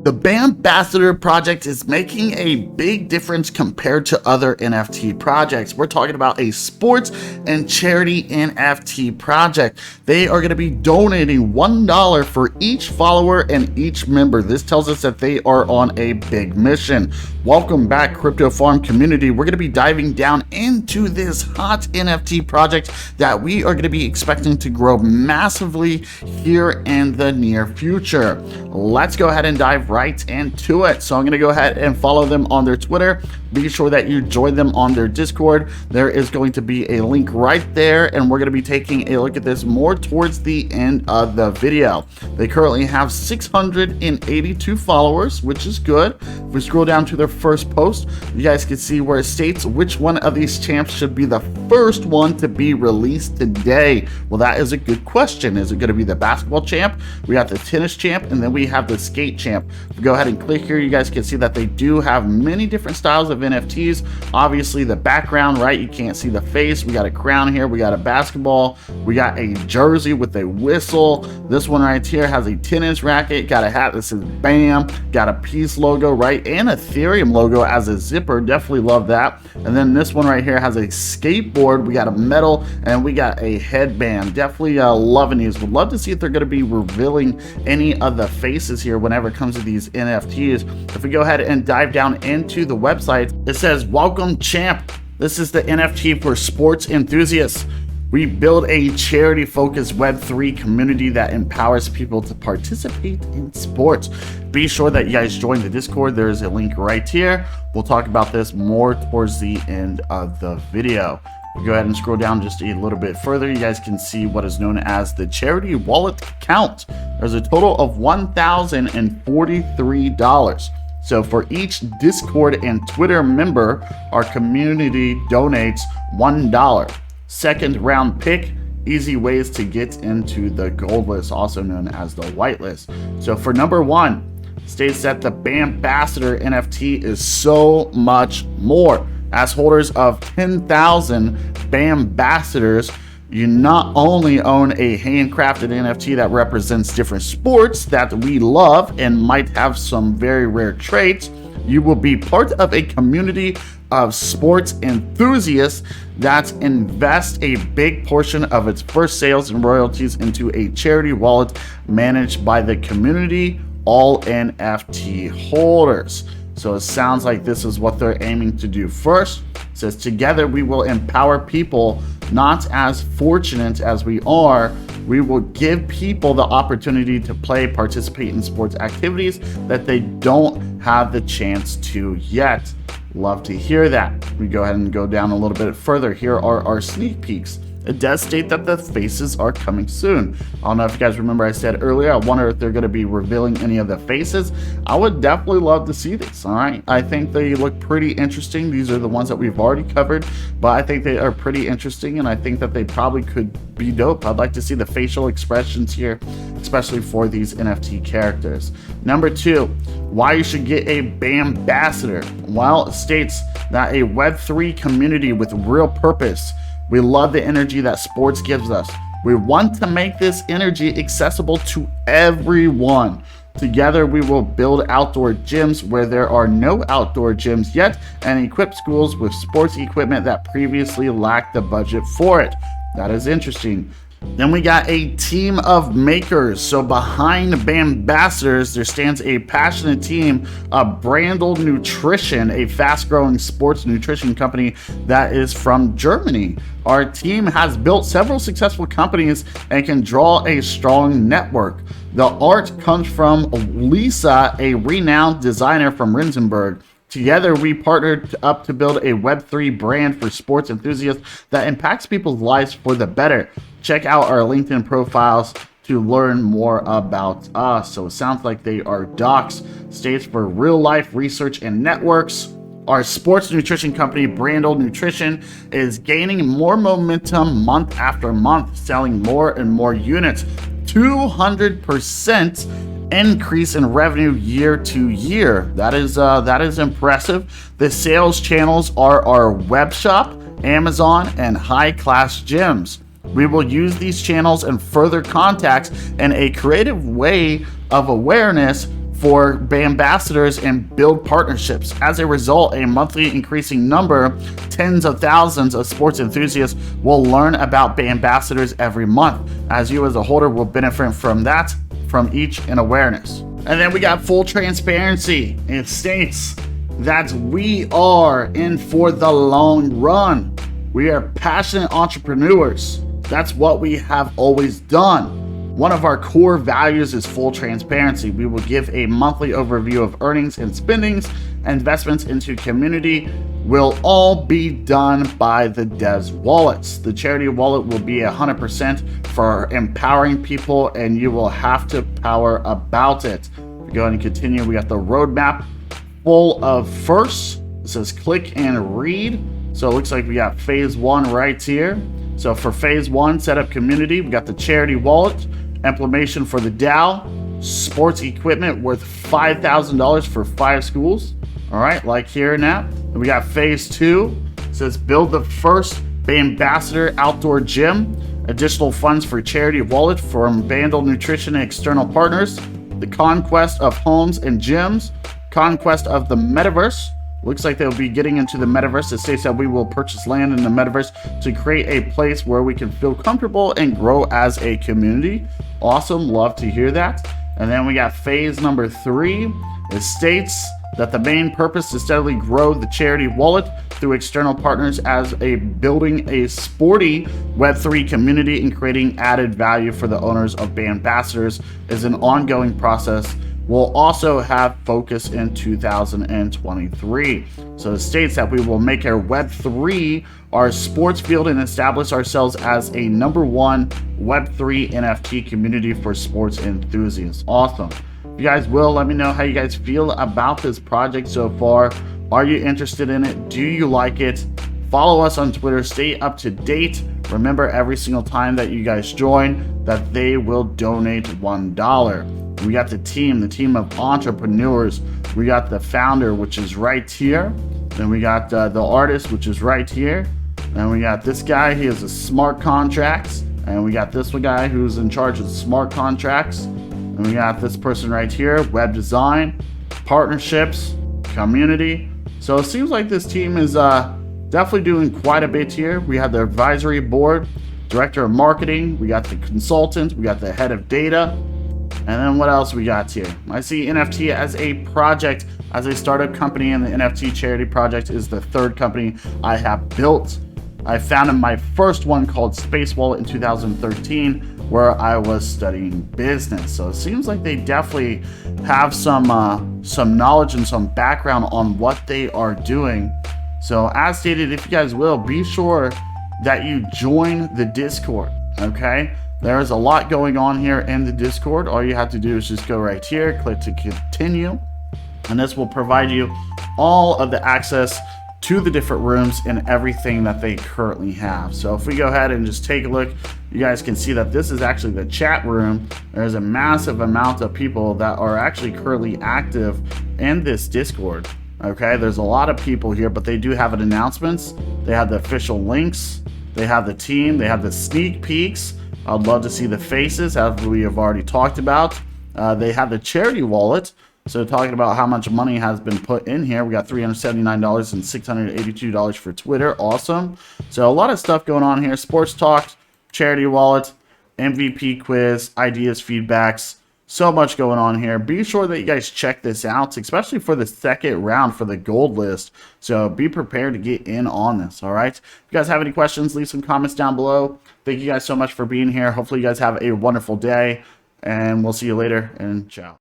The Bambassador project is making a big difference compared to other NFT projects. We're talking about a sports and charity NFT project. They are going to be donating $1 for each follower and each member. This tells us that they are on a big mission. Welcome back, Crypto Farm community. We're going to be diving down into this hot NFT project that we are going to be expecting to grow massively here in the near future. Let's go ahead and dive right into it. So I'm going to go ahead and follow them on their Twitter. Be sure that you join them on their Discord. There is going to be a link right there, and we're going to be taking a look at this more towards the end of the video. They currently have 682 followers, which is good. If we scroll down to their first post, you guys can see where it states which one of these champs should be the first one to be released today. Well, that is a good question. Is it going to be the basketball champ? We got the tennis champ, and then we have the skate champ. If we go ahead and click here, you guys can see that they do have many different styles of NFTs. Obviously the background, right? You can't see the face. We got a crown here. We got a basketball. We got a jersey with a whistle. This one right here has a tennis racket. Got a hat that says BAM. Got a peace logo, right? And Ethereum logo as a zipper. Definitely love that. And then this one right here has a skateboard. We got a medal and we got a headband. Definitely loving these. Would love to see if they're going to be revealing any of the faces here whenever it comes to these NFTs. If we go ahead and dive down into the website, it says, "Welcome, champ. This is the NFT for sports enthusiasts. We build a charity-focused Web3 community that empowers people to participate in sports." Be sure that you guys join the Discord. There's a link right here. We'll talk about this more towards the end of the video. Go ahead and scroll down just a little bit further. You guys can see what is known as the charity wallet count. There's a total of $1,043. So for each Discord and Twitter member, our community donates $1. Second round pick, easy ways to get into the gold list, also known as the whitelist. So for number one, states that the Bambassador NFT is so much more. As holders of 10,000 Bambassadors, you not only own a handcrafted NFT that represents different sports that we love and might have some very rare traits, you will be part of a community of sports enthusiasts that invest a big portion of its first sales and royalties into a charity wallet managed by the community, all NFT holders. So it sounds like this is what they're aiming to do first. It says, "Together we will empower people not as fortunate as we are. We will give people the opportunity to play, participate in sports activities that they don't have the chance to yet." Love to hear that. We go ahead and go down a little bit further. Here are our sneak peeks. It does state that the faces are coming soon. I don't know if you guys remember I said earlier, I wonder if they're going to be revealing any of the faces. I would definitely love to see this, all right? I think they look pretty interesting. These are the ones that we've already covered, but I think they are pretty interesting, and I think that they probably could be dope. I'd like to see the facial expressions here, especially for these NFT characters. Number two, why you should get a Bambassador. Well, it states that a Web3 community with real purpose. We love the energy that sports gives us. We want to make this energy accessible to everyone. Together, we will build outdoor gyms where there are no outdoor gyms yet and equip schools with sports equipment that previously lacked the budget for it. That is interesting. Then we got a team of makers. So behind Bambassadors, there stands a passionate team of Brandl Nutrition, a fast-growing sports nutrition company that is from Germany. Our team has built several successful companies and can draw a strong network. The art comes from Lisa, a renowned designer from Rensenburg. Together, we partnered up to build a Web3 brand for sports enthusiasts that impacts people's lives for the better. Check out our LinkedIn profiles to learn more about us. So it sounds like they are docs, states for real life research and networks. Our sports nutrition company, Brandl Nutrition, is gaining more momentum month after month, selling more and more units. 200% increase in revenue year to year. That is impressive. The sales channels are our web shop, Amazon, and high-class gyms. We will use these channels and further contacts in a creative way of awareness for Bambassadors and build partnerships. As a result, a monthly increasing number, tens of thousands of sports enthusiasts will learn about Bambassadors every month, as you as a holder will benefit from that, from each in awareness. And then we got full transparency. It states that we are in for the long run. We are passionate entrepreneurs. That's what we have always done. One of our core values is full transparency. We will give a monthly overview of earnings and spendings. Investments into community will all be done by the devs' wallets. The charity wallet will be 100% for empowering people, and you will have to power about it. We go ahead and continue. We got the roadmap full of firsts. It says click and read. So it looks like we got phase 1 right here. So for phase 1, set up community. We got the charity wallet, implementation for the DAO, sports equipment worth $5,000 for 5 schools. All right, like here now. And we got phase 2. It says build the first Bambassador outdoor gym. Additional funds for charity wallet from Vandal Nutrition and external partners. The conquest of homes and gyms. Conquest of the metaverse. Looks like they'll be getting into the metaverse. It states that we will purchase land in the metaverse to create a place where we can feel comfortable and grow as a community. Awesome, love to hear that. And then we got phase number 3. It states that the main purpose is to steadily grow the charity wallet through external partners as a building a sporty Web3 community and creating added value for the owners of Bambassadors is an ongoing process. We'll also have focus in 2023. So it states that we will make our Web3 our sports field and establish ourselves as a #1 Web3 NFT community for sports enthusiasts. Awesome. If you guys will, let me know how you guys feel about this project so far. Are you interested in it? Do you like it? Follow us on Twitter. Stay up to date. Remember, every single time that you guys join, that they will donate $1. We got the team of entrepreneurs. We got the founder, which is right here. Then we got the artist, which is right here. And we got this guy, he has a smart contracts. And we got this one guy who's in charge of smart contracts. And we got this person right here, web design, partnerships, community. So it seems like this team is definitely doing quite a bit here. We have the advisory board, director of marketing. We got the consultant. We got the head of data. And then what else we got here? I see NFT as a project, as a startup company, and the NFT charity project is the 3rd company I have built. I founded my first one called Space Wallet in 2013, where I was studying business. So it seems like they definitely have some knowledge and some background on what they are doing. So as stated, if you guys will, be sure that you join the Discord, okay? There's a lot going on here in the Discord. All you have to do is just go right here, click to continue, and this will provide you all of the access to the different rooms and everything that they currently have. So if we go ahead and just take a look, you guys can see that this is actually the chat room. There's a massive amount of people that are actually currently active in this Discord. Okay, there's a lot of people here, but they do have announcements. They have the official links. They have the team. They have the sneak peeks. I'd love to see the faces, as we have already talked about. They have the charity wallet. So talking about how much money has been put in here. We got $379 and $682 for Twitter. Awesome. So a lot of stuff going on here. Sports talk, charity wallet, MVP quiz, ideas, feedbacks. So much going on here. Be sure that you guys check this out, especially for the 2nd round for the gold list. So be prepared to get in on this, all right? If you guys have any questions, leave some comments down below. Thank you guys so much for being here. Hopefully you guys have a wonderful day, and we'll see you later, and ciao.